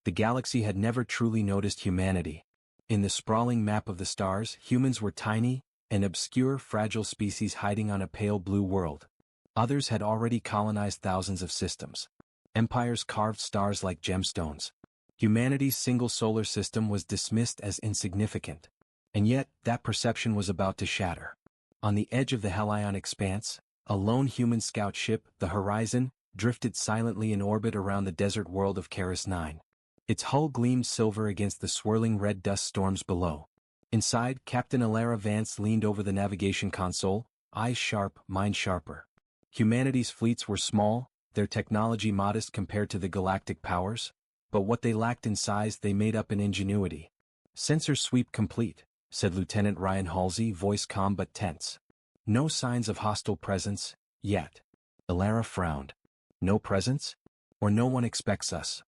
The galaxy had never truly noticed humanity. In the sprawling map of the stars, humans were tiny, an obscure, fragile species hiding on a pale blue world. Others had already colonized thousands of systems. Empires carved stars like gemstones. Humanity's single solar system was dismissed as insignificant. And yet, that perception was about to shatter. On the edge of the Hellion expanse, a lone human scout ship, the Horizon, drifted silently in orbit around the desert world of Karis 9. Its hull gleamed silver against the swirling red dust storms below. Inside, Captain Alara Vance leaned over the navigation console, eyes sharp, mind sharper. Humanity's fleets were small, their technology modest compared to the galactic powers, but what they lacked in size they made up in ingenuity. "Sensor sweep complete," said Lieutenant Ryan Halsey, voice calm but tense. "No signs of hostile presence, yet." Alara frowned. "No presence? Or no one expects us?"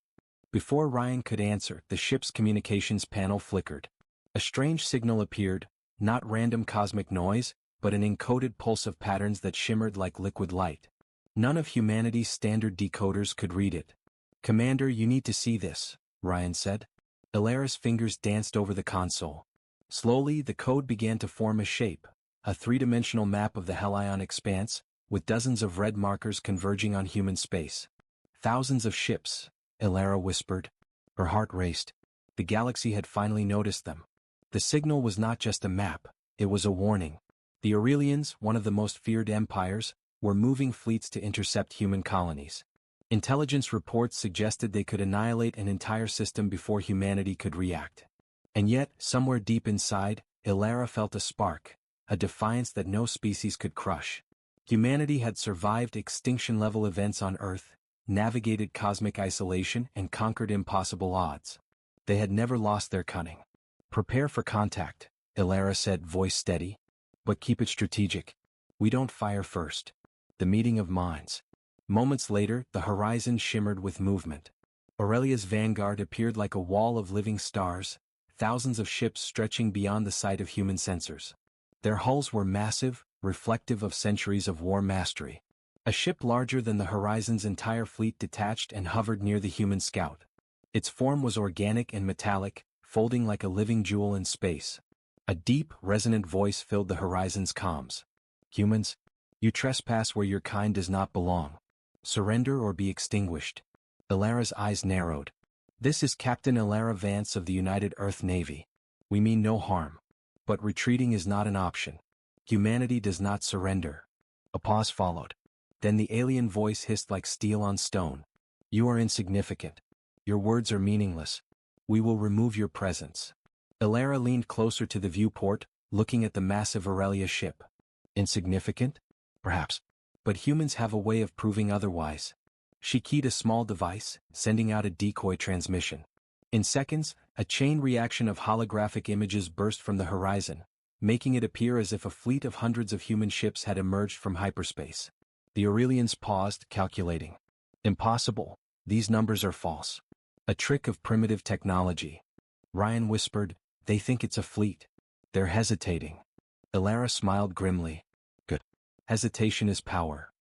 Before Ryan could answer, the ship's communications panel flickered. A strange signal appeared, not random cosmic noise, but an encoded pulse of patterns that shimmered like liquid light. None of humanity's standard decoders could read it. "Commander, you need to see this," Ryan said. Alara's fingers danced over the console. Slowly, the code began to form a shape, a three-dimensional map of the Hellion expanse, with dozens of red markers converging on human space. "Thousands of ships," Alara whispered. Her heart raced. The galaxy had finally noticed them. The signal was not just a map, it was a warning. The Aurelians, one of the most feared empires, were moving fleets to intercept human colonies. Intelligence reports suggested they could annihilate an entire system before humanity could react. And yet, somewhere deep inside, Alara felt a spark, a defiance that no species could crush. Humanity had survived extinction-level events on Earth, navigated cosmic isolation, and conquered impossible odds. They had never lost their cunning. "Prepare for contact," Alara said, voice steady. "But keep it strategic. We don't fire first." The meeting of minds. Moments later, the horizon shimmered with movement. Aurelia's vanguard appeared like a wall of living stars, thousands of ships stretching beyond the sight of human sensors. Their hulls were massive, reflective of centuries of war mastery. A ship larger than the Horizon's entire fleet detached and hovered near the human scout. Its form was organic and metallic, folding like a living jewel in space. A deep, resonant voice filled the Horizon's comms. "Humans, you trespass where your kind does not belong. Surrender or be extinguished." Alara's eyes narrowed. "This is Captain Alara Vance of the United Earth Navy. We mean no harm. But retreating is not an option. Humanity does not surrender." A pause followed. Then the alien voice hissed like steel on stone. "You are insignificant. Your words are meaningless. We will remove your presence." Alara leaned closer to the viewport, looking at the massive Aurelia ship. "Insignificant? Perhaps. But humans have a way of proving otherwise." She keyed a small device, sending out a decoy transmission. In seconds, a chain reaction of holographic images burst from the horizon, making it appear as if a fleet of hundreds of human ships had emerged from hyperspace. The Aurelians paused, calculating. "Impossible. These numbers are false. A trick of primitive technology." Ryan whispered, "They think it's a fleet. They're hesitating." Alara smiled grimly. "Good. Hesitation is power.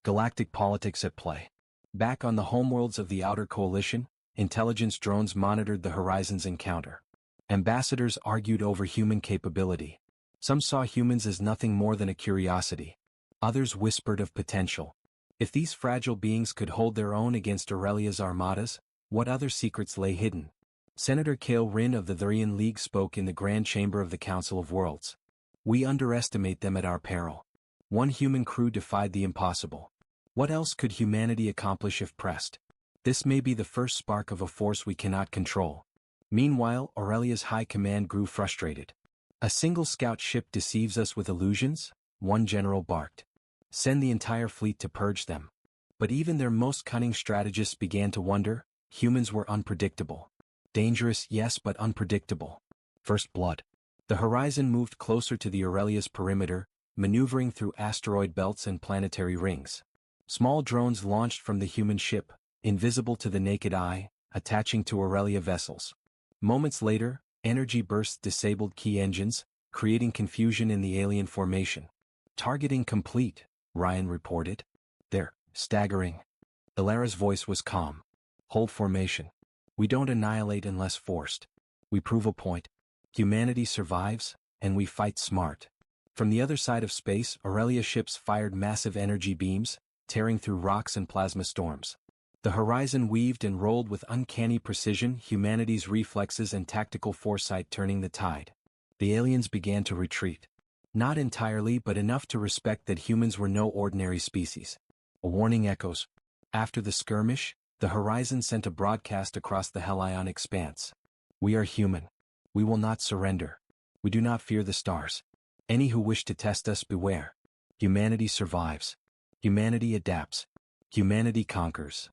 Galactic politics at play." Back on the homeworlds of the Outer Coalition, intelligence drones monitored the Horizon's encounter. Ambassadors argued over human capability. Some saw humans as nothing more than a curiosity. Others whispered of potential. If these fragile beings could hold their own against Aurelia's armadas, what other secrets lay hidden? Senator Cale Rinn of the Thurian League spoke in the Grand Chamber of the Council of Worlds. "We underestimate them at our peril. One human crew defied the impossible. What else could humanity accomplish if pressed? This may be the first spark of a force we cannot control." Meanwhile, Aurelia's high command grew frustrated. "A single scout ship deceives us with illusions?" one general barked. "Send the entire fleet to purge them." But even their most cunning strategists began to wonder. Humans were unpredictable. Dangerous, yes, but unpredictable. First blood. The Horizon moved closer to the Aurelia's perimeter, maneuvering through asteroid belts and planetary rings. Small drones launched from the human ship, invisible to the naked eye, attaching to Aurelia vessels. Moments later, energy bursts disabled key engines, creating confusion in the alien formation. "Targeting complete," Ryan reported. "They're staggering." Alara's voice was calm. "Hold formation. We don't annihilate unless forced. We prove a point. Humanity survives, and we fight smart. From the other side of space, Aurelia ships fired massive energy beams, tearing through rocks and plasma storms. The horizon weaved and rolled with uncanny precision, humanity's reflexes and tactical foresight turning the tide. The aliens began to retreat. Not entirely, but enough to respect that humans were no ordinary species. A warning echoes. After the skirmish, the horizon sent a broadcast across the Hellion expanse. We are human. We will not surrender. We do not fear the stars. Any who wish to test us, beware. Humanity survives. Humanity adapts. Humanity conquers.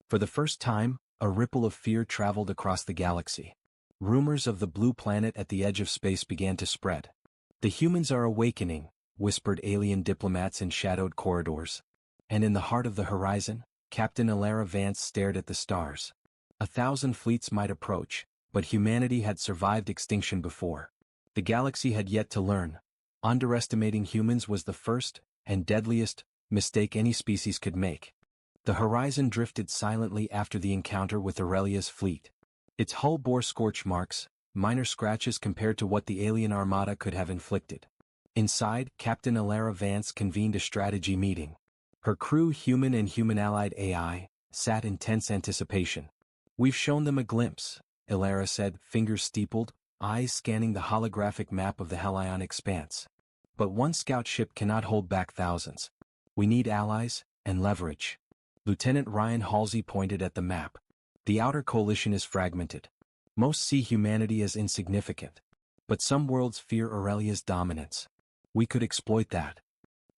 For the first time, a ripple of fear traveled across the galaxy. Rumors of the blue planet at the edge of space began to spread. The humans are awakening, whispered alien diplomats in shadowed corridors. And in the heart of the horizon, Captain Alara Vance stared at the stars. 1,000 fleets might approach, but humanity had survived extinction before. The galaxy had yet to learn. Underestimating humans was the first, and deadliest, mistake any species could make. The horizon drifted silently after the encounter with Aurelia's fleet. Its hull bore scorch marks, minor scratches compared to what the alien armada could have inflicted. Inside, Captain Alara Vance convened a strategy meeting. Her crew, human and human-allied AI, sat in tense anticipation. We've shown them a glimpse, Alara said, fingers steepled, eyes scanning the holographic map of the Hellion expanse. But one scout ship cannot hold back thousands. We need allies, and leverage. Lieutenant Ryan Halsey pointed at the map. The outer coalition is fragmented. Most see humanity as insignificant. But some worlds fear Aurelia's dominance. We could exploit that.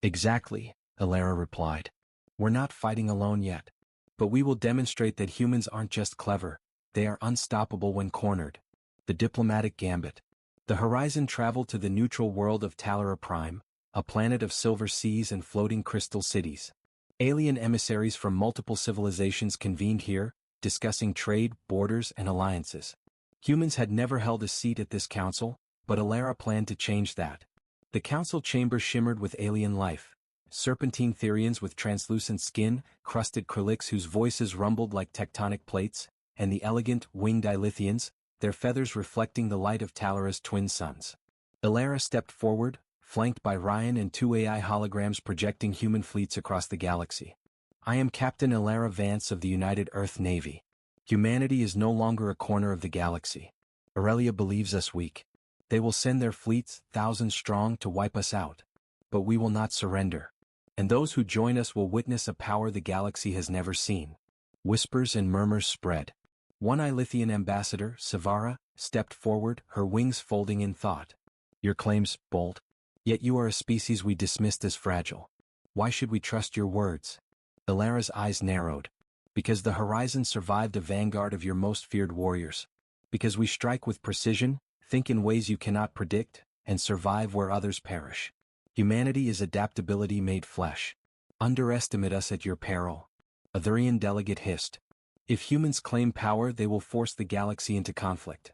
Exactly, Alara replied. We're not fighting alone yet. But we will demonstrate that humans aren't just clever, they are unstoppable when cornered. The diplomatic gambit. The horizon traveled to the neutral world of Talara Prime, a planet of silver seas and floating crystal cities. Alien emissaries from multiple civilizations convened here, discussing trade, borders, and alliances. Humans had never held a seat at this council, but Alara planned to change that. The council chamber shimmered with alien life. Serpentine Therians with translucent skin, crusted Krillix whose voices rumbled like tectonic plates, and the elegant, winged Ilithians, their feathers reflecting the light of Talara's twin suns. Alara stepped forward, flanked by Ryan and 2 AI holograms projecting human fleets across the galaxy. I am Captain Alara Vance of the United Earth Navy. Humanity is no longer a corner of the galaxy. Aurelia believes us weak. They will send their fleets, thousands strong, to wipe us out. But we will not surrender. And those who join us will witness a power the galaxy has never seen. Whispers and murmurs spread. One Ilithian ambassador, Savara, stepped forward, her wings folding in thought. Your claims, bold. Yet you are a species we dismissed as fragile. Why should we trust your words? Alara's eyes narrowed. Because the horizon survived a vanguard of your most feared warriors. Because we strike with precision, think in ways you cannot predict, and survive where others perish. Humanity is adaptability made flesh. Underestimate us at your peril. A Thurian delegate hissed. If humans claim power, they will force the galaxy into conflict.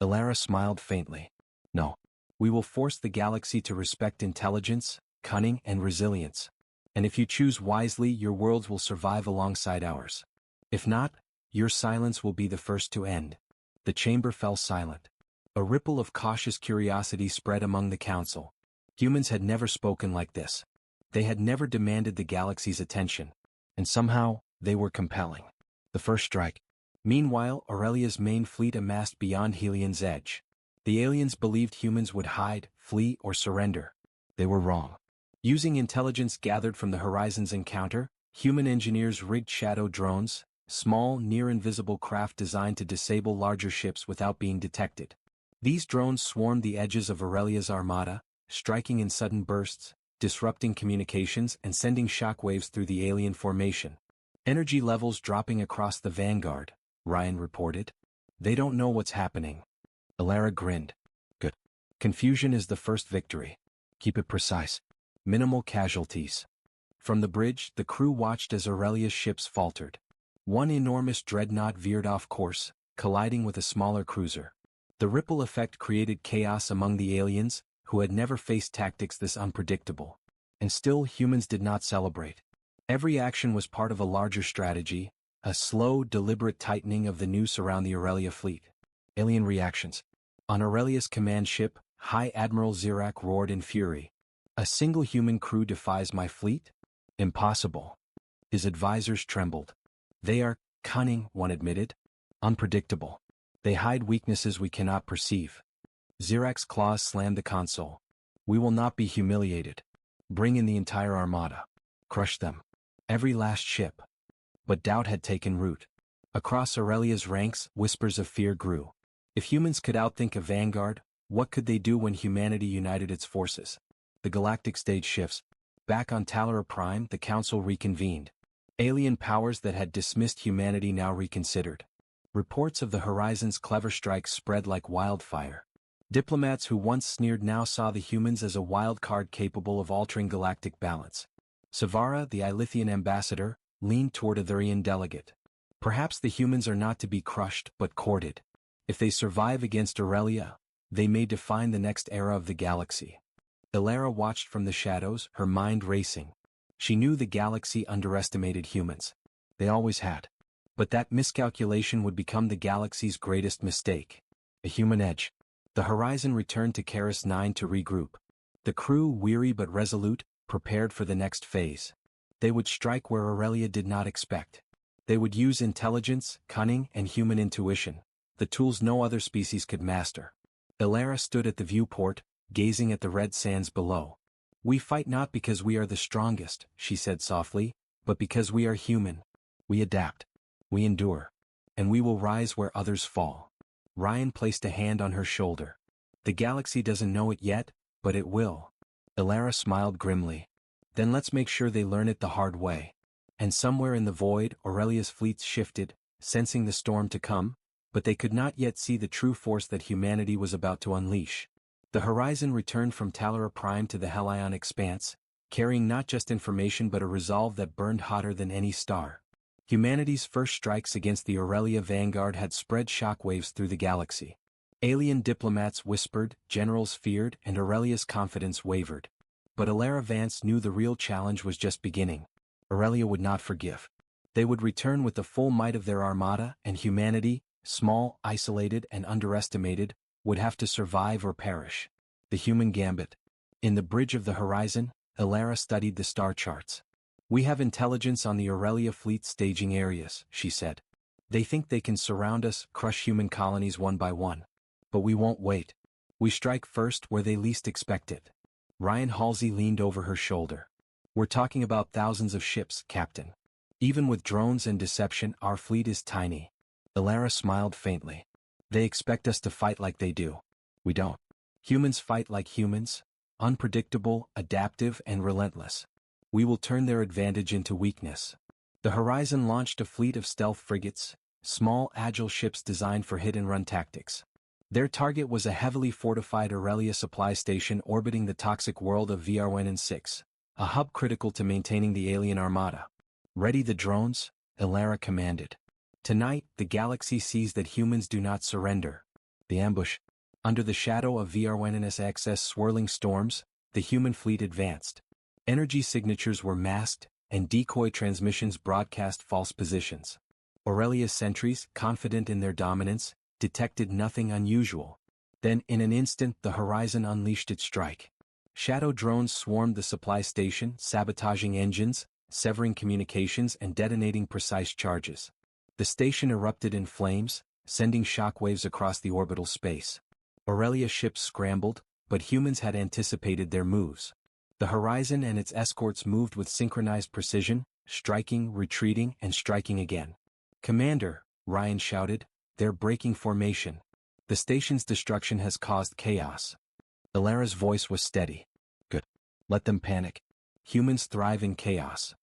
Alara smiled faintly. No. We will force the galaxy to respect intelligence, cunning, and resilience. And if you choose wisely, your worlds will survive alongside ours. If not, your silence will be the first to end. The chamber fell silent. A ripple of cautious curiosity spread among the council. Humans had never spoken like this. They had never demanded the galaxy's attention. And somehow, they were compelling. The first strike. Meanwhile, Aurelia's main fleet amassed beyond Helion's edge. The aliens believed humans would hide, flee, or surrender. They were wrong. Using intelligence gathered from the Horizon's encounter, human engineers rigged shadow drones, small, near-invisible craft designed to disable larger ships without being detected. These drones swarmed the edges of Aurelia's armada, striking in sudden bursts, disrupting communications and sending shockwaves through the alien formation. Energy levels dropping across the vanguard, Ryan reported. They don't know what's happening. Alara grinned. Good. Confusion is the first victory. Keep it precise. Minimal casualties. From the bridge, the crew watched as Aurelia's ships faltered. One enormous dreadnought veered off course, colliding with a smaller cruiser. The ripple effect created chaos among the aliens, who had never faced tactics this unpredictable. And still, humans did not celebrate. Every action was part of a larger strategy, A slow, deliberate tightening of the noose around the Aurelia fleet. Alien reactions. On Aurelia's command ship, High Admiral Zirak roared in fury. A single human crew defies my fleet? Impossible. His advisors trembled. They are cunning, one admitted. Unpredictable. They hide weaknesses we cannot perceive. Zirak's claws slammed the console. We will not be humiliated. Bring in the entire armada. Crush them. Every last ship. But doubt had taken root. Across Aurelia's ranks, whispers of fear grew. If humans could outthink a vanguard, what could they do when humanity united its forces? The galactic stage shifts. Back on Talara Prime, the Council reconvened. Alien powers that had dismissed humanity now reconsidered. Reports of the Horizon's clever strikes spread like wildfire. Diplomats who once sneered now saw the humans as a wild card capable of altering galactic balance. Savara, the Ilithian ambassador, leaned toward a Thurian delegate. Perhaps the humans are not to be crushed but courted. If they survive against Aurelia, they may define the next era of the galaxy. Ilara watched from the shadows, her mind racing. She knew the galaxy underestimated humans. They always had. But that miscalculation would become the galaxy's greatest mistake. A human edge. The Horizon returned to Keras 9 to regroup. The crew, weary but resolute, prepared for the next phase. They would strike where Aurelia did not expect. They would use intelligence, cunning, and human intuition, the tools no other species could master. Ilara stood at the viewport, gazing at the red sands below. We fight not because we are the strongest, she said softly, but because we are human. We adapt. We endure. And we will rise where others fall. Ryan placed a hand on her shoulder. The galaxy doesn't know it yet, but it will. Ilara smiled grimly. Then let's make sure they learn it the hard way. And somewhere in the void, Aurelia's fleets shifted, sensing the storm to come, but they could not yet see the true force that humanity was about to unleash. The Horizon returned from Talara Prime to the Hellion expanse, carrying not just information but a resolve that burned hotter than any star. Humanity's first strikes against the Aurelia vanguard had spread shockwaves through the galaxy. Alien diplomats whispered, generals feared, and Aurelia's confidence wavered. But Ilara Vance knew the real challenge was just beginning. Aurelia would not forgive. They would return with the full might of their armada, and humanity, small, isolated, and underestimated, would have to survive or perish. The human gambit. In the bridge of the Horizon, Ilara studied the star charts. We have intelligence on the Aurelia fleet staging areas, she said. They think they can surround us, crush human colonies one by one. But we won't wait. We strike first where they least expect it. Ryan Halsey leaned over her shoulder. We're talking about thousands of ships, Captain. Even with drones and deception, our fleet is tiny. Ilara smiled faintly. They expect us to fight like they do. We don't. Humans fight like humans, unpredictable, adaptive, and relentless. We will turn their advantage into weakness. The Horizon launched a fleet of stealth frigates, small, agile ships designed for hit-and-run tactics. Their target was a heavily fortified Aurelia supply station orbiting the toxic world of VRWN6, a hub critical to maintaining the alien armada. Ready the drones, Ilara commanded. Tonight, the galaxy sees that humans do not surrender. The ambush. Under the shadow of VRWN6's swirling storms, the human fleet advanced. Energy signatures were masked, and decoy transmissions broadcast false positions. Aurelia's sentries, confident in their dominance, detected nothing unusual. Then, in an instant, the Horizon unleashed its strike. Shadow drones swarmed the supply station, sabotaging engines, severing communications, and detonating precise charges. The station erupted in flames, sending shockwaves across the orbital space. Aurelia ships scrambled, but humans had anticipated their moves. The Horizon and its escorts moved with synchronized precision, striking, retreating, and striking again. Commander, Ryan shouted, they're breaking formation. The station's destruction has caused chaos. Ilara's voice was steady. Good. Let them panic. Humans thrive in chaos.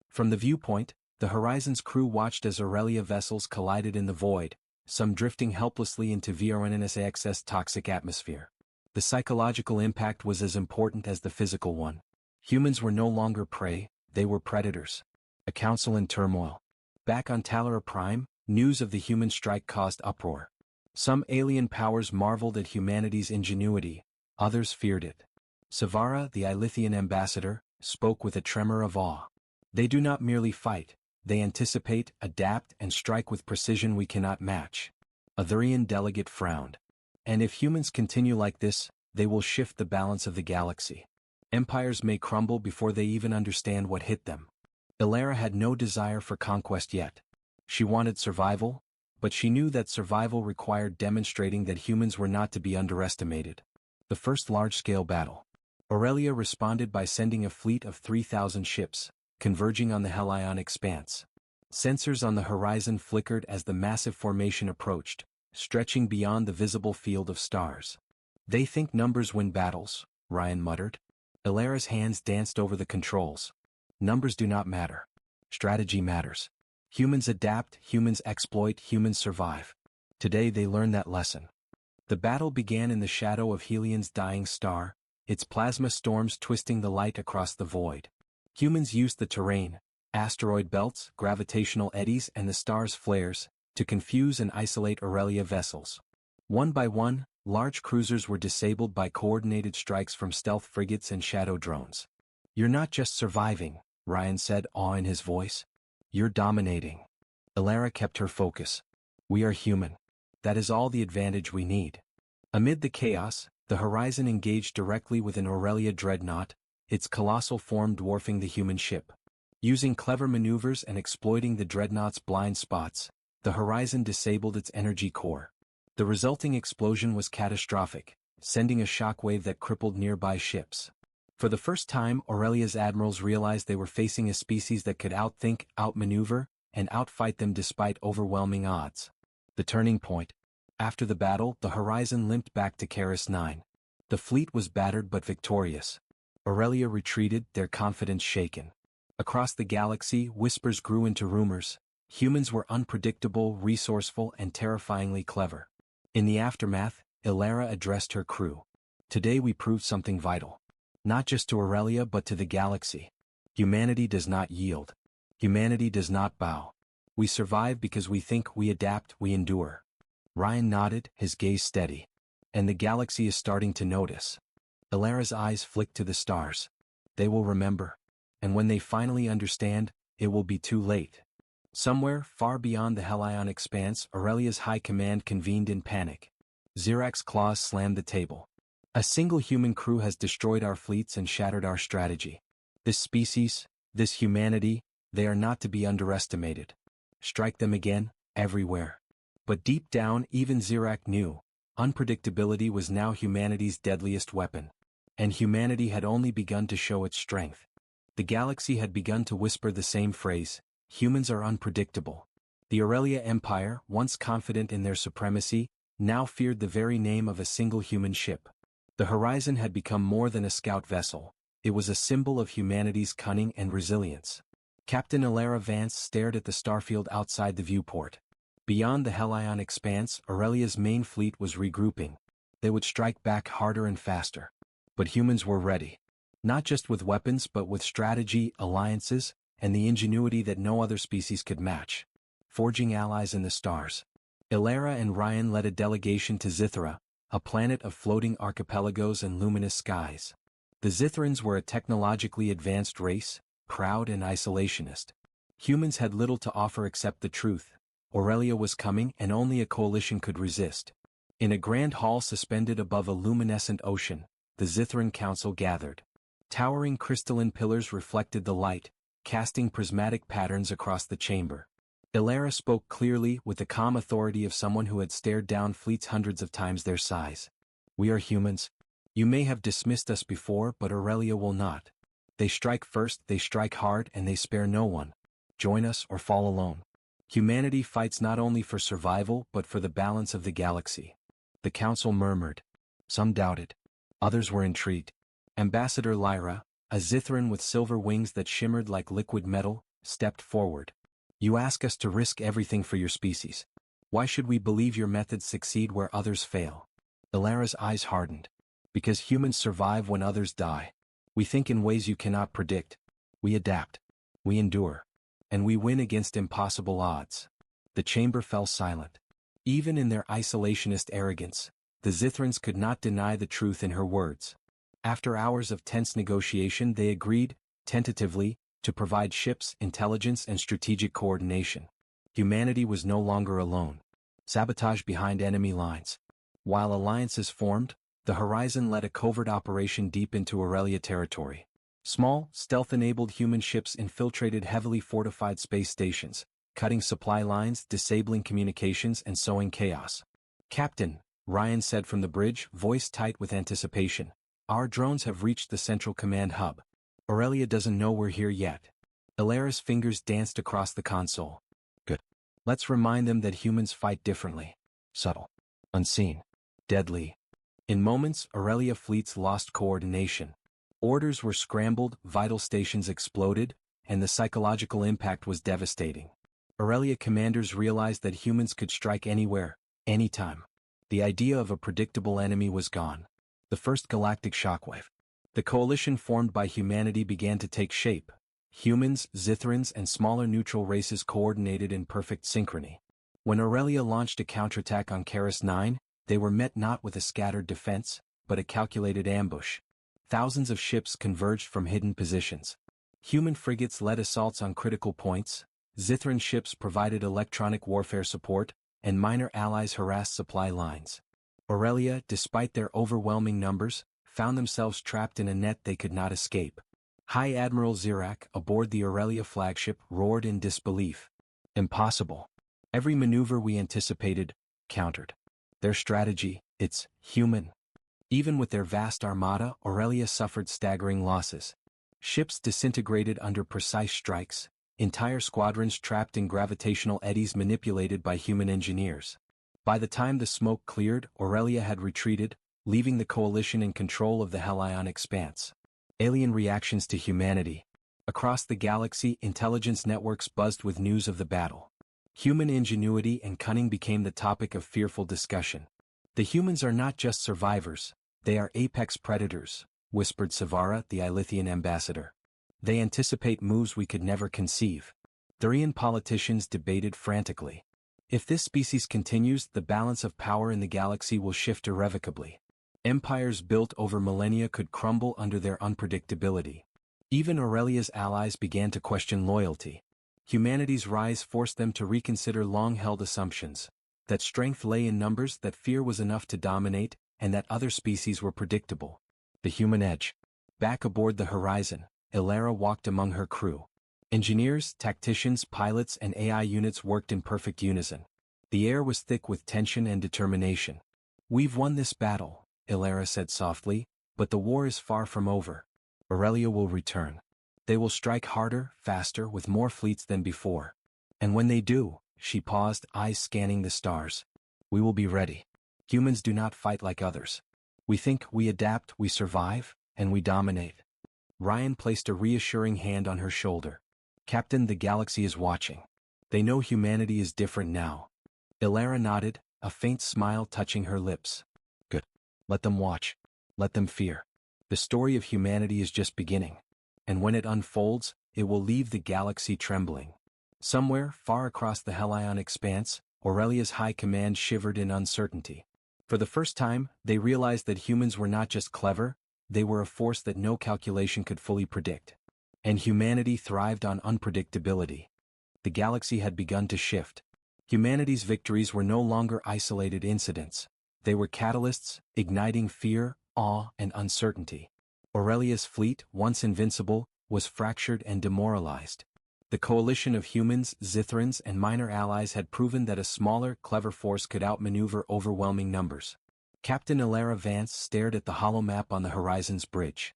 From the viewpoint, the Horizon's crew watched as Aurelia vessels collided in the void, some drifting helplessly into VRWN6's toxic atmosphere. The psychological impact was as important as the physical one. Humans were no longer prey, they were predators. A council in turmoil. Back on Talara Prime, news of the human strike caused uproar. Some alien powers marveled at humanity's ingenuity, others feared it. Savara, the Ilithian ambassador, spoke with a tremor of awe. They do not merely fight, They anticipate, adapt, and strike with precision we cannot match. A Thurian delegate frowned. And if humans continue like this, they will shift the balance of the galaxy. Empires may crumble before they even understand what hit them. Ilara had no desire for conquest yet. She wanted survival, but she knew that survival required demonstrating that humans were not to be underestimated. The first large-scale battle. Aurelia responded by sending a fleet of 3,000 ships, converging on the Hellion expanse. Sensors on the horizon flickered as the massive formation approached, stretching beyond the visible field of stars. "They think numbers win battles," Ryan muttered. Ilara's hands danced over the controls. "Numbers do not matter. Strategy matters. Humans adapt, humans exploit, humans survive." Today they learned that lesson. The battle began in the shadow of Helion's dying star, its plasma storms twisting the light across the void. Humans used the terrain, asteroid belts, gravitational eddies, and the star's flares, to confuse and isolate Aurelia vessels. One by one, large cruisers were disabled by coordinated strikes from stealth frigates and shadow drones. "You're not just surviving," Ryan said, awe in his voice. "You're dominating." Ilara kept her focus. "We are human. That is all the advantage we need." Amid the chaos, the horizon engaged directly with an Aurelia dreadnought, its colossal form dwarfing the human ship. Using clever maneuvers and exploiting the dreadnought's blind spots, the horizon disabled its energy core. The resulting explosion was catastrophic, sending a shockwave that crippled nearby ships. For the first time, Aurelia's admirals realized they were facing a species that could outthink, outmaneuver, and outfight them despite overwhelming odds. The turning point. After the battle, the horizon limped back to Keras 9. The fleet was battered but victorious. Aurelia retreated, their confidence shaken. Across the galaxy, whispers grew into rumors. Humans were unpredictable, resourceful, and terrifyingly clever. In the aftermath, Ilara addressed her crew. "Today we proved something vital. Not just to Aurelia but to the galaxy. Humanity does not yield. Humanity does not bow. We survive because we think, we adapt, we endure." Ryan nodded, his gaze steady. "And the galaxy is starting to notice." Ilara's eyes flicked to the stars. "They will remember. And when they finally understand, it will be too late." Somewhere, far beyond the Hellion expanse, Aurelia's high command convened in panic. Zirak's claws slammed the table. "A single human crew has destroyed our fleets and shattered our strategy. This species, this humanity, they are not to be underestimated. Strike them again, everywhere." But deep down, even Zirak knew, unpredictability was now humanity's deadliest weapon. And humanity had only begun to show its strength. The galaxy had begun to whisper the same phrase: humans are unpredictable. The Aurelia Empire, once confident in their supremacy, now feared the very name of a single human ship. The horizon had become more than a scout vessel. It was a symbol of humanity's cunning and resilience. Captain Ilara Vance stared at the starfield outside the viewport. Beyond the Hellion expanse, Aurelia's main fleet was regrouping. They would strike back harder and faster. But humans were ready. Not just with weapons but with strategy, alliances, and the ingenuity that no other species could match. Forging allies in the stars. Ilara and Ryan led a delegation to Zithra, a planet of floating archipelagos and luminous skies. The Zithrans were a technologically advanced race, proud and isolationist. Humans had little to offer except the truth. Aurelia was coming and only a coalition could resist. In a grand hall suspended above a luminescent ocean, the Zithran Council gathered. Towering crystalline pillars reflected the light, casting prismatic patterns across the chamber. Ilara spoke clearly, with the calm authority of someone who had stared down fleets hundreds of times their size. "We are humans. You may have dismissed us before, but Aurelia will not. They strike first, they strike hard, and they spare no one. Join us or fall alone. Humanity fights not only for survival but for the balance of the galaxy." The council murmured. Some doubted. Others were intrigued. Ambassador Lyra, a Zithran with silver wings that shimmered like liquid metal, stepped forward. "You ask us to risk everything for your species. Why should we believe your methods succeed where others fail?" Ilara's eyes hardened. "Because humans survive when others die. We think in ways you cannot predict. We adapt. We endure. And we win against impossible odds." The chamber fell silent. Even in their isolationist arrogance, the Zithrans could not deny the truth in her words. After hours of tense negotiation they agreed, tentatively, to provide ships, intelligence, and strategic coordination. Humanity was no longer alone. Sabotage behind enemy lines. While alliances formed, the Horizon led a covert operation deep into Aurelia territory. Small, stealth-enabled human ships infiltrated heavily fortified space stations, cutting supply lines, disabling communications, and sowing chaos. "Captain," Ryan said from the bridge, voice tight with anticipation, "our drones have reached the central command hub. Aurelia doesn't know we're here yet." Ilara's fingers danced across the console. "Good. Let's remind them that humans fight differently. Subtle. Unseen. Deadly." In moments, Aurelia fleets lost coordination. Orders were scrambled, vital stations exploded, and the psychological impact was devastating. Aurelia commanders realized that humans could strike anywhere, anytime. The idea of a predictable enemy was gone. The first galactic shockwave. The coalition formed by humanity began to take shape. Humans, Zithrans, and smaller neutral races coordinated in perfect synchrony. When Aurelia launched a counterattack on Karis 9, they were met not with a scattered defense, but a calculated ambush. Thousands of ships converged from hidden positions. Human frigates led assaults on critical points, Zithran ships provided electronic warfare support, and minor allies harassed supply lines. Aurelia, despite their overwhelming numbers, found themselves trapped in a net they could not escape. High Admiral Zirak, aboard the Aurelia flagship, roared in disbelief. "Impossible. Every maneuver we anticipated, countered. Their strategy, it's human." Even with their vast armada, Aurelia suffered staggering losses. Ships disintegrated under precise strikes, entire squadrons trapped in gravitational eddies manipulated by human engineers. By the time the smoke cleared, Aurelia had retreated, leaving the coalition in control of the Hellion expanse. Alien reactions to humanity. Across the galaxy, intelligence networks buzzed with news of the battle. Human ingenuity and cunning became the topic of fearful discussion. "The humans are not just survivors, they are apex predators," whispered Savara, the Ilithian ambassador. "They anticipate moves we could never conceive." Thurian politicians debated frantically. If this species continues, the balance of power in the galaxy will shift irrevocably. Empires built over millennia could crumble under their unpredictability. Even Aurelia's allies began to question loyalty. Humanity's rise forced them to reconsider long-held assumptions, that strength lay in numbers, that fear was enough to dominate, and that other species were predictable. The human edge. Back aboard the Horizon, Ilara walked among her crew. Engineers, tacticians, pilots, and AI units worked in perfect unison. The air was thick with tension and determination. "We've won this battle," Ilara said softly, "but the war is far from over. Aurelia will return. They will strike harder, faster, with more fleets than before. And when they do," she paused, eyes scanning the stars, "we will be ready. Humans do not fight like others. We think, we adapt, we survive, and we dominate." Ryan placed a reassuring hand on her shoulder. "Captain, the galaxy is watching. They know humanity is different now." Ilara nodded, a faint smile touching her lips. "Good. Let them watch. Let them fear. The story of humanity is just beginning. And when it unfolds, it will leave the galaxy trembling." Somewhere, far across the Hellion expanse, Aurelia's high command shivered in uncertainty. For the first time, they realized that humans were not just clever, they were a force that no calculation could fully predict. And humanity thrived on unpredictability. The galaxy had begun to shift. Humanity's victories were no longer isolated incidents. They were catalysts, igniting fear, awe, and uncertainty. Aurelia's fleet, once invincible, was fractured and demoralized. The coalition of humans, Zithrans, and minor allies had proven that a smaller, clever force could outmaneuver overwhelming numbers. Captain Ilara Vance stared at the holomap on the Horizon's bridge.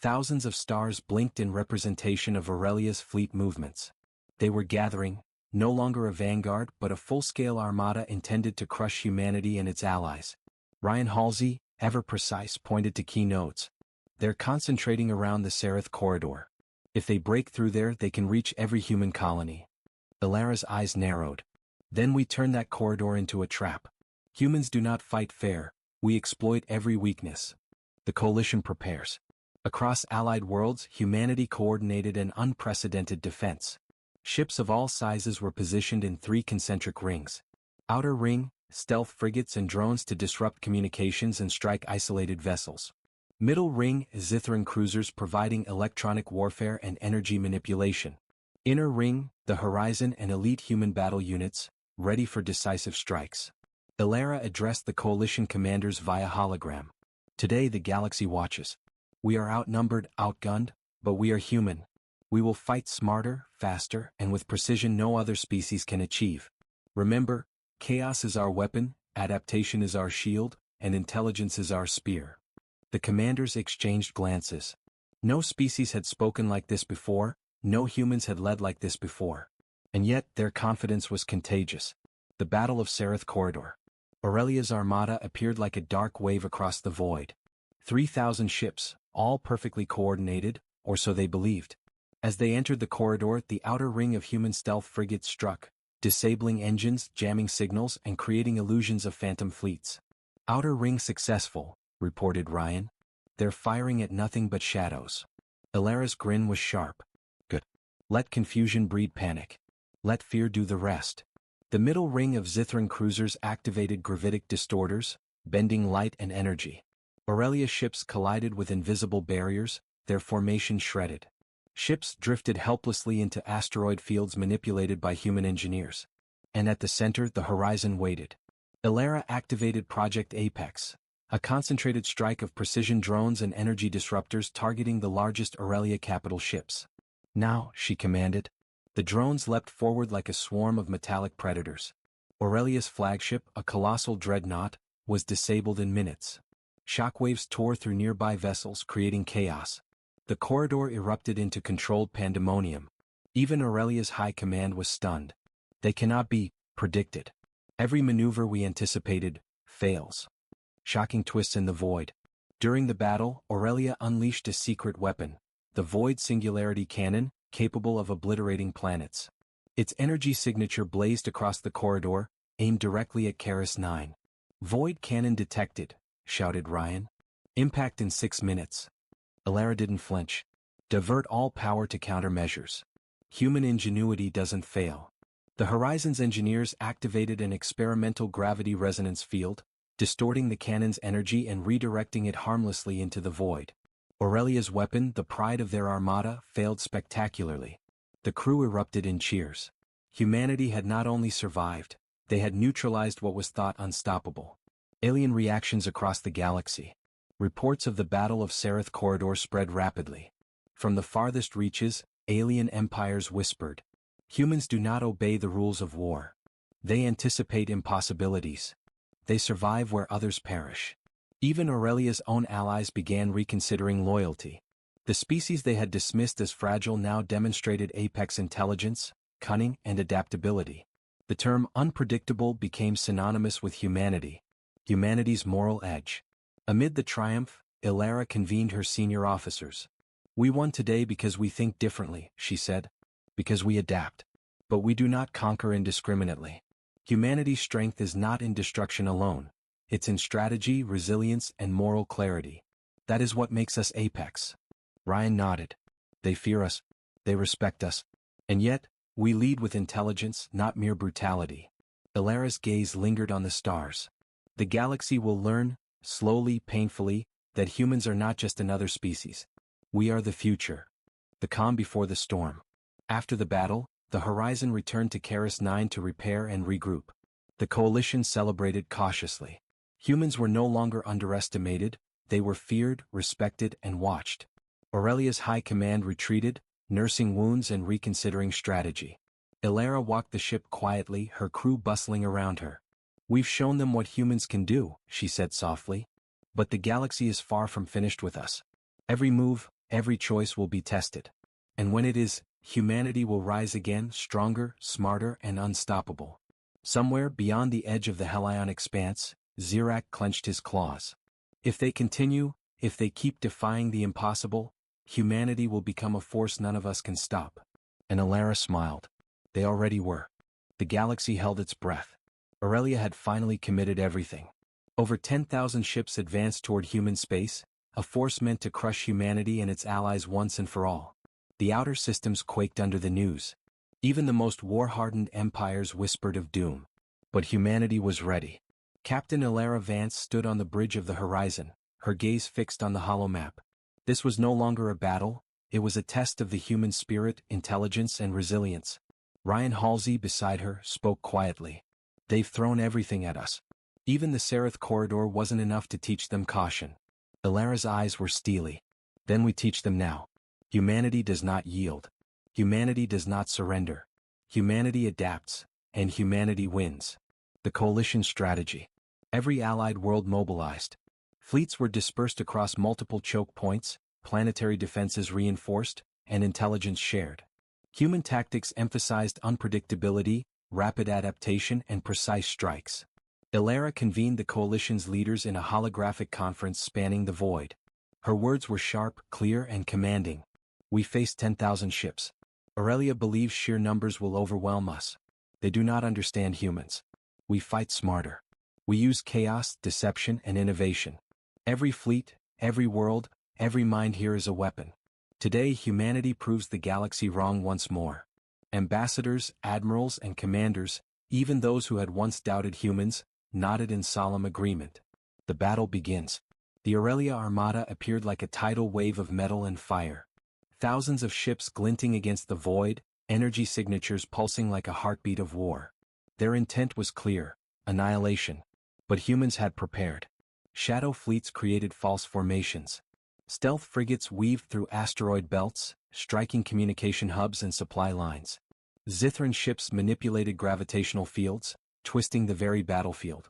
Thousands of stars blinked in representation of Aurelia's fleet movements. They were gathering, no longer a vanguard but a full-scale armada intended to crush humanity and its allies. Ryan Halsey, ever precise, pointed to key nodes. "They're concentrating around the Sereth corridor. If they break through there, they can reach every human colony." Ilara's eyes narrowed. "Then we turn that corridor into a trap. Humans do not fight fair, we exploit every weakness." The coalition prepares. Across allied worlds, humanity coordinated an unprecedented defense. Ships of all sizes were positioned in 3 concentric rings. Outer ring, stealth frigates and drones to disrupt communications and strike isolated vessels. Middle ring, Zithran cruisers providing electronic warfare and energy manipulation. Inner ring, the Horizon and elite human battle units, ready for decisive strikes. Ilara addressed the coalition commanders via hologram. Today the galaxy watches. We are outnumbered, outgunned, but we are human. We will fight smarter, faster, and with precision no other species can achieve. Remember, chaos is our weapon, adaptation is our shield, and intelligence is our spear. The commanders exchanged glances. No species had spoken like this before, no humans had led like this before. And yet their confidence was contagious. The Battle of Sereth Corridor. Aurelia's armada appeared like a dark wave across the void. 3,000 ships, all perfectly coordinated, or so they believed. As they entered the corridor, the outer ring of human stealth frigates struck, disabling engines, jamming signals, and creating illusions of phantom fleets. Outer ring successful, reported Ryan. They're firing at nothing but shadows. Ilara's grin was sharp. Good. Let confusion breed panic. Let fear do the rest. The middle ring of Zithran cruisers activated gravitic distorters, bending light and energy. Aurelia's ships collided with invisible barriers, their formation shredded. Ships drifted helplessly into asteroid fields manipulated by human engineers. And at the center, the Horizon waited. Ilara activated Project Apex, a concentrated strike of precision drones and energy disruptors targeting the largest Aurelia capital ships. Now, she commanded. The drones leapt forward like a swarm of metallic predators. Aurelia's flagship, a colossal dreadnought, was disabled in minutes. Shockwaves tore through nearby vessels, creating chaos. The corridor erupted into controlled pandemonium. Even Aurelia's high command was stunned. They cannot be predicted. Every maneuver we anticipated fails. Shocking twists in the void. During the battle, Aurelia unleashed a secret weapon, the Void Singularity Cannon, capable of obliterating planets. Its energy signature blazed across the corridor, aimed directly at Karis 9. Void cannon detected, shouted Ryan. Impact in 6 minutes. Ilara didn't flinch. Divert all power to countermeasures. Human ingenuity doesn't fail. The Horizon's engineers activated an experimental gravity resonance field, distorting the cannon's energy and redirecting it harmlessly into the void. Aurelia's weapon, the pride of their armada, failed spectacularly. The crew erupted in cheers. Humanity had not only survived, they had neutralized what was thought unstoppable. Alien reactions across the galaxy. Reports of the Battle of Sereth Corridor spread rapidly. From the farthest reaches, alien empires whispered. Humans do not obey the rules of war. They anticipate impossibilities. They survive where others perish. Even Aurelia's own allies began reconsidering loyalty. The species they had dismissed as fragile now demonstrated apex intelligence, cunning, and adaptability. The term unpredictable became synonymous with humanity, humanity's moral edge. Amid the triumph, Ilara convened her senior officers. We won today because we think differently, she said. Because we adapt. But we do not conquer indiscriminately. Humanity's strength is not in destruction alone. It's in strategy, resilience, and moral clarity. That is what makes us apex. Ryan nodded. They fear us. They respect us. And yet, we lead with intelligence, not mere brutality. Ilara's gaze lingered on the stars. The galaxy will learn, slowly, painfully, that humans are not just another species. We are the future. The calm before the storm. After the battle, the Horizon returned to Karis 9 to repair and regroup. The coalition celebrated cautiously. Humans were no longer underestimated, they were feared, respected, and watched. Aurelia's high command retreated, nursing wounds and reconsidering strategy. Ilara walked the ship quietly, her crew bustling around her. We've shown them what humans can do, she said softly. But the galaxy is far from finished with us. Every move, every choice will be tested. And when it is, humanity will rise again, stronger, smarter, and unstoppable. Somewhere beyond the edge of the Hellion expanse, Zirak clenched his claws. If they continue, if they keep defying the impossible, humanity will become a force none of us can stop. And Ilara smiled. They already were. The galaxy held its breath. Aurelia had finally committed everything. Over 10,000 ships advanced toward human space, a force meant to crush humanity and its allies once and for all. The outer systems quaked under the news. Even the most war-hardened empires whispered of doom. But humanity was ready. Captain Ilara Vance stood on the bridge of the Horizon, her gaze fixed on the hollow map. This was no longer a battle, it was a test of the human spirit, intelligence, and resilience. Ryan Halsey beside her spoke quietly. They've thrown everything at us. Even the Seraph corridor wasn't enough to teach them caution. Ilara's eyes were steely. Then we teach them now. Humanity does not yield. Humanity does not surrender. Humanity adapts, and humanity wins. The coalition strategy. Every allied world mobilized. Fleets were dispersed across multiple choke points, planetary defenses reinforced, and intelligence shared. Human tactics emphasized unpredictability, rapid adaptation, and precise strikes. Ilara convened the coalition's leaders in a holographic conference spanning the void. Her words were sharp, clear, and commanding. We face 10,000 ships. Aurelia believes sheer numbers will overwhelm us. They do not understand humans. We fight smarter. We use chaos, deception, and innovation. Every fleet, every world, every mind here is a weapon. Today humanity proves the galaxy wrong once more. Ambassadors, admirals, and commanders, even those who had once doubted humans, nodded in solemn agreement. The battle begins. The Aurelia Armada appeared like a tidal wave of metal and fire. Thousands of ships glinting against the void, energy signatures pulsing like a heartbeat of war. Their intent was clear: annihilation. But humans had prepared. Shadow fleets created false formations. Stealth frigates weaved through asteroid belts, striking communication hubs and supply lines. Zithran ships manipulated gravitational fields, twisting the very battlefield.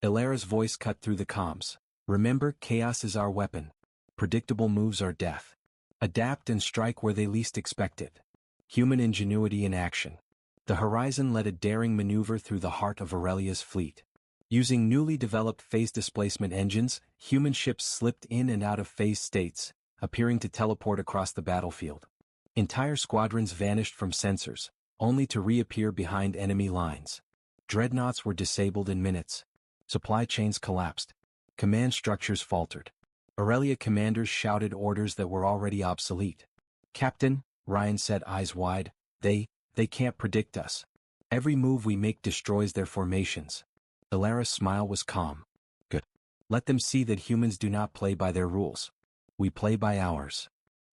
Ilara's voice cut through the comms. Remember, chaos is our weapon. Predictable moves are death. Adapt and strike where they least expect it. Human ingenuity in action. The Horizon led a daring maneuver through the heart of Aurelia's fleet. Using newly developed phase displacement engines, human ships slipped in and out of phase states, appearing to teleport across the battlefield. Entire squadrons vanished from sensors, only to reappear behind enemy lines. Dreadnoughts were disabled in minutes. Supply chains collapsed. Command structures faltered. Aurelia commanders shouted orders that were already obsolete. "Captain," Ryan said, eyes wide, they can't predict us. Every move we make destroys their formations." Ilara's smile was calm. "Good. Let them see that humans do not play by their rules. We play by ours."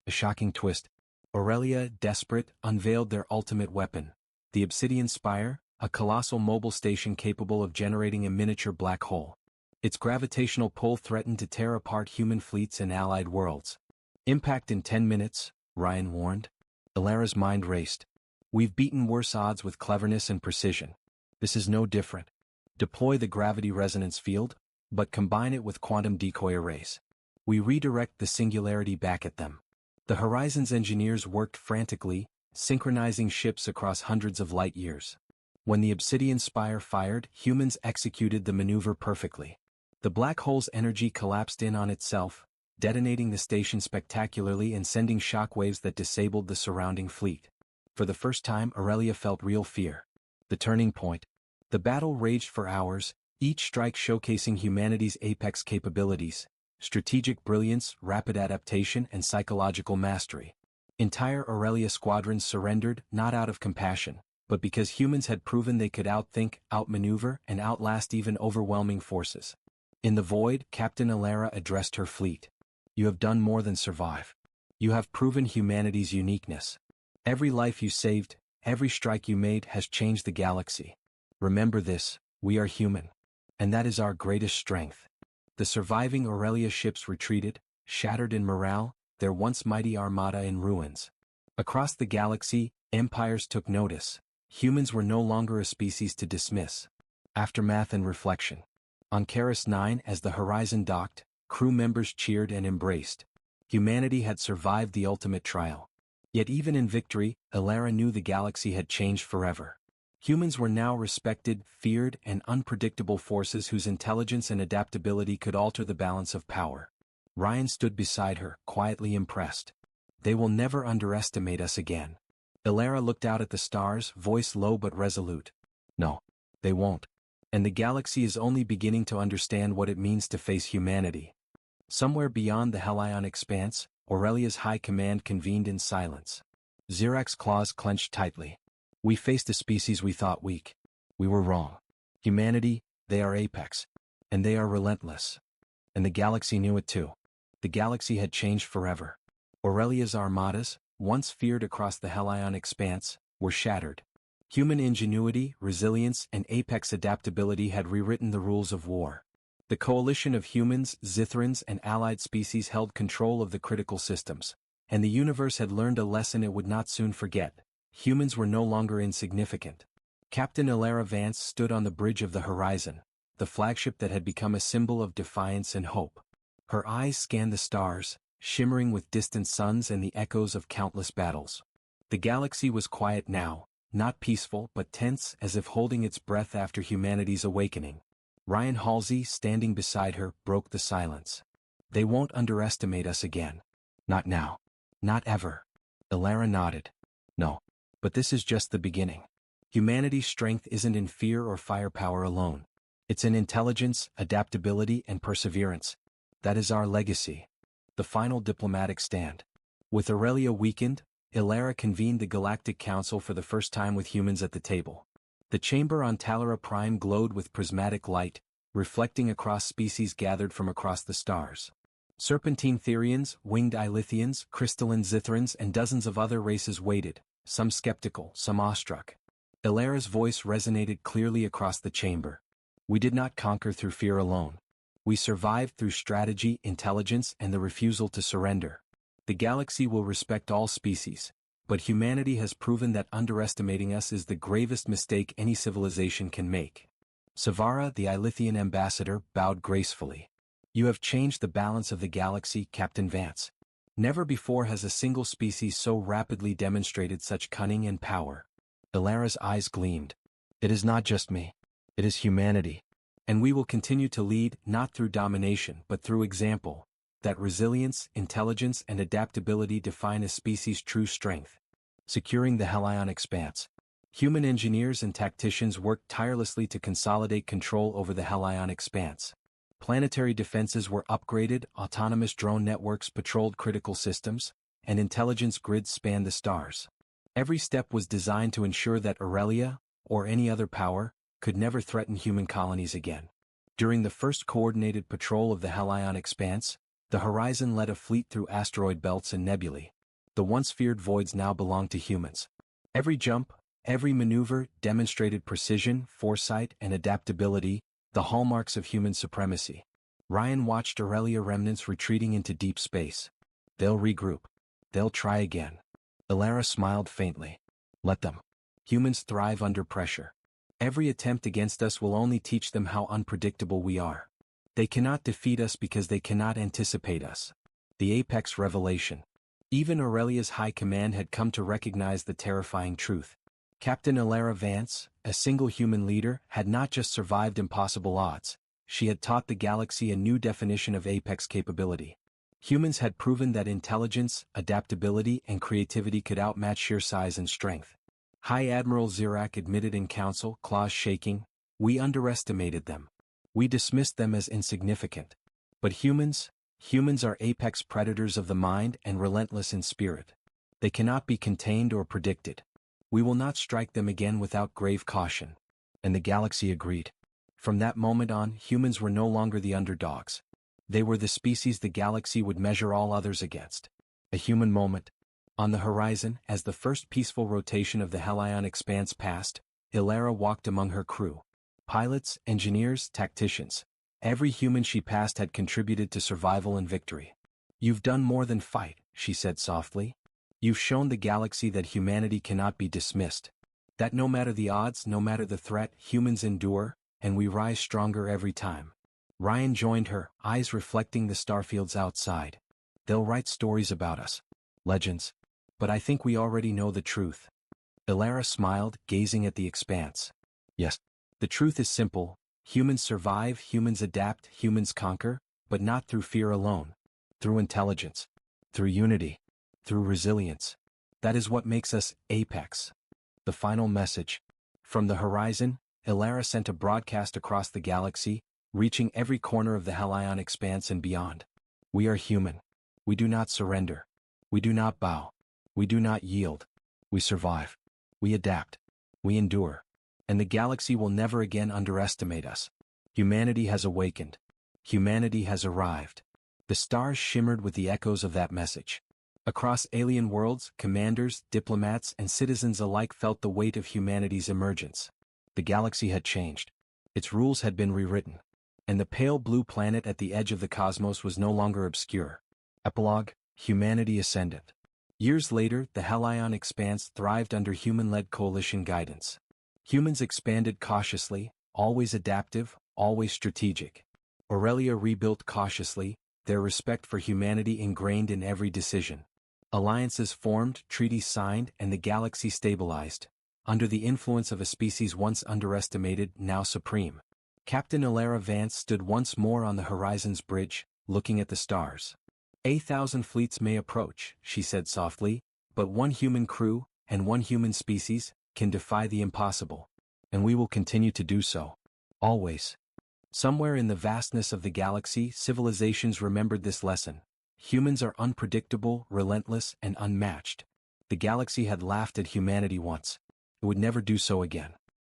A shocking twist. Aurelia, desperate, unveiled their ultimate weapon. The Obsidian Spire, a colossal mobile station capable of generating a miniature black hole. Its gravitational pull threatened to tear apart human fleets and allied worlds. "Impact in 10 minutes, Ryan warned. Ilara's mind raced. "We've beaten worse odds with cleverness and precision. This is no different. Deploy the gravity resonance field, but combine it with quantum decoy arrays. We redirect the singularity back at them." The Horizon's engineers worked frantically, synchronizing ships across hundreds of light years. When the Obsidian Spire fired, humans executed the maneuver perfectly. The black hole's energy collapsed in on itself, detonating the station spectacularly and sending shockwaves that disabled the surrounding fleet. For the first time, Aurelia felt real fear. The turning point. The battle raged for hours, each strike showcasing humanity's apex capabilities: strategic brilliance, rapid adaptation, and psychological mastery. Entire Aurelia squadrons surrendered, not out of compassion, but because humans had proven they could outthink, outmaneuver, and outlast even overwhelming forces. In the void, Captain Ilara addressed her fleet. "You have done more than survive. You have proven humanity's uniqueness. Every life you saved, every strike you made has changed the galaxy. Remember this: we are human. And that is our greatest strength." The surviving Aurelia ships retreated, shattered in morale, their once mighty armada in ruins. Across the galaxy, empires took notice. Humans were no longer a species to dismiss. Aftermath and reflection. On Karis 9, as the Horizon docked, crew members cheered and embraced. Humanity had survived the ultimate trial. Yet even in victory, Ilara knew the galaxy had changed forever. Humans were now respected, feared, and unpredictable forces whose intelligence and adaptability could alter the balance of power. Ryan stood beside her, quietly impressed. "They will never underestimate us again." Ilara looked out at the stars, voice low but resolute. "No, they won't. And the galaxy is only beginning to understand what it means to face humanity." Somewhere beyond the Hellion expanse, Aurelia's high command convened in silence. Zirak's claws clenched tightly. "We faced a species we thought weak. We were wrong. Humanity, they are apex. And they are relentless. And the galaxy knew it too. The galaxy had changed forever. Aurelia's armadas, once feared across the Hellion expanse, were shattered. Human ingenuity, resilience, and apex adaptability had rewritten the rules of war. The coalition of humans, Zithrans, and allied species held control of the critical systems, and the universe had learned a lesson it would not soon forget. Humans were no longer insignificant. Captain Ilara Vance stood on the bridge of the horizon, the flagship that had become a symbol of defiance and hope. Her eyes scanned the stars, shimmering with distant suns and the echoes of countless battles. The galaxy was quiet now, not peaceful but tense, as if holding its breath after humanity's awakening. Ryan Halsey, standing beside her, broke the silence. "They won't underestimate us again. Not now. Not ever." Ilara nodded. "No. But this is just the beginning. Humanity's strength isn't in fear or firepower alone. It's in intelligence, adaptability, and perseverance. That is our legacy." The final diplomatic stand. With Aurelia weakened, Ilara convened the Galactic Council for the first time with humans at the table. The chamber on Talara Prime glowed with prismatic light, reflecting across species gathered from across the stars. Serpentine Therians, winged Ilithians, crystalline Zithrans, and dozens of other races waited, some skeptical, some awestruck. Ilara's voice resonated clearly across the chamber. "We did not conquer through fear alone. We survived through strategy, intelligence, and the refusal to surrender. The galaxy will respect all species, but humanity has proven that underestimating us is the gravest mistake any civilization can make." Savara, the Ilithian ambassador, bowed gracefully. "You have changed the balance of the galaxy, Captain Vance. Never before has a single species so rapidly demonstrated such cunning and power." Ilara's eyes gleamed. "It is not just me. It is humanity. And we will continue to lead, not through domination but through example. That resilience, intelligence, and adaptability define a species' true strength." Securing the Hellion expanse. Human engineers and tacticians worked tirelessly to consolidate control over the Hellion expanse. Planetary defenses were upgraded, autonomous drone networks patrolled critical systems, and intelligence grids spanned the stars. Every step was designed to ensure that Aurelia, or any other power, could never threaten human colonies again. During the first coordinated patrol of the Hellion expanse, the Horizon led a fleet through asteroid belts and nebulae. The once feared voids now belonged to humans. Every jump, every maneuver demonstrated precision, foresight, and adaptability, the hallmarks of human supremacy. Ryan watched Aurelia remnants retreating into deep space. "They'll regroup. They'll try again." Ilara smiled faintly. "Let them. Humans thrive under pressure. Every attempt against us will only teach them how unpredictable we are. They cannot defeat us because they cannot anticipate us." The apex revelation. Even Aurelia's high command had come to recognize the terrifying truth. Captain Ilara Vance, a single human leader, had not just survived impossible odds, she had taught the galaxy a new definition of apex capability. Humans had proven that intelligence, adaptability, and creativity could outmatch sheer size and strength. High Admiral Zirak admitted in council, claws shaking, "We underestimated them. We dismissed them as insignificant. But humans are apex predators of the mind and relentless in spirit. They cannot be contained or predicted. We will not strike them again without grave caution." And the galaxy agreed. From that moment on, humans were no longer the underdogs. They were the species the galaxy would measure all others against. A human moment. On the horizon, as the first peaceful rotation of the Hellion expanse passed, Ilara walked among her crew. Pilots, engineers, tacticians. Every human she passed had contributed to survival and victory. "You've done more than fight," she said softly. "You've shown the galaxy that humanity cannot be dismissed. That no matter the odds, no matter the threat, humans endure, and we rise stronger every time." Ryan joined her, eyes reflecting the starfields outside. "They'll write stories about us. Legends. But I think we already know the truth." Ilara smiled, gazing at the expanse. "Yes. The truth is simple. Humans survive, humans adapt, humans conquer, but not through fear alone. Through intelligence. Through unity. Through resilience. That is what makes us apex." The final message. From the horizon, Ilara sent a broadcast across the galaxy, reaching every corner of the Hellion expanse and beyond. "We are human. We do not surrender. We do not bow. We do not yield. We survive. We adapt. We endure. And the galaxy will never again underestimate us. Humanity has awakened. humanity has arrived. The stars shimmered with the echoes of that message. Across alien worlds, commanders, diplomats, and citizens alike felt the weight of humanity's emergence. The galaxy had changed. Its rules had been rewritten. And the pale blue planet at the edge of the cosmos was no longer obscure. Epilogue: humanity ascendant. Years later, the Hellion expanse thrived under human-led coalition guidance. Humans expanded cautiously, always adaptive, always strategic. Aurelia rebuilt cautiously, their respect for humanity ingrained in every decision. Alliances formed, treaties signed, and the galaxy stabilized, under the influence of a species once underestimated, now supreme. Captain Alara Vance stood once more on the horizon's bridge, looking at the stars. 1,000 fleets may approach, she said softly, but one human crew, and one human species, can defy the impossible. And we will continue to do so. Always. Somewhere in the vastness of the galaxy, civilizations remembered this lesson. Humans are unpredictable, relentless, and unmatched. The galaxy had laughed at humanity once. It would never do so again.